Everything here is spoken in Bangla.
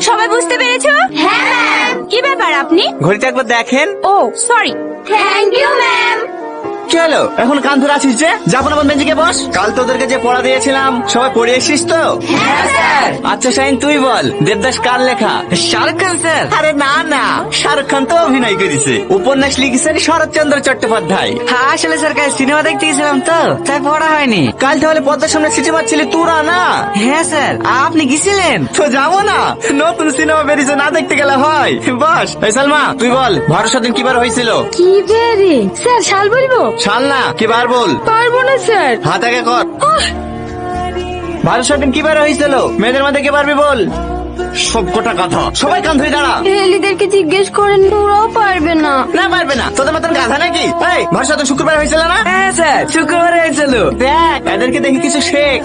সবাই বুঝতে পেরেছো? হ্যাঁ। কি ব্যাপার আপনি? ঘড়িটা একবার দেখেন। Oh sorry. Thank you ma'am. কি হলো এখন কান ধরে আছিস যে? যাবো না বেঞ্চে গিয়ে বস। কাল তোদেরকে যে পড়া দিয়েছিলাম সবাই পড়ে এসিস তো? হ্যাঁ স্যার। আচ্ছা শাহিন তুই বল, দেবদাস কার লেখা? শাহরুখ খান স্যার। আরে না না, শাহরুখ খান তো অভিনয় করেছে। উপন্যাস লিখেছেন শরৎচন্দ্র চট্টোপাধ্যায়। হ্যাঁ আসলে স্যার কাল সিনেমা দেখতে গেছিলাম তো তাই পড়া হয়নি। কাল তাহলে পদ্মার সামনে সিটি মারছিলি তোরা না? হ্যাঁ স্যার আপনি গেছিলেন? তো যাবো না, নতুন সিনেমা বেরিয়েছে, না দেখতে গেলে হয়? বস। এই সালমা তুই বল, ভরসা দিন কিবার হয়েছিল? কি বেরে স্যার শাল বলবো? শাল না, কিবার বল। পারবো না স্যার। হাত আগে কর। ভরসা দিন কিবার হয়েছিল? মেয়েদের মধ্যে কে পারবি বল। সব কটা কথা, সবাই কান ধরে দাঁড়া। এলিদেরকে জিজ্ঞেস করেন, ওরাও পারবে না। না পারবে না, তোদের মতন গাধা নাকি? এই ভরসা তো শুক্রবার হয়েছিল না? হ্যাঁ স্যার শুক্রবারে হয়েছিল। দেখ এদেরকে দেখি কিছু শেখ।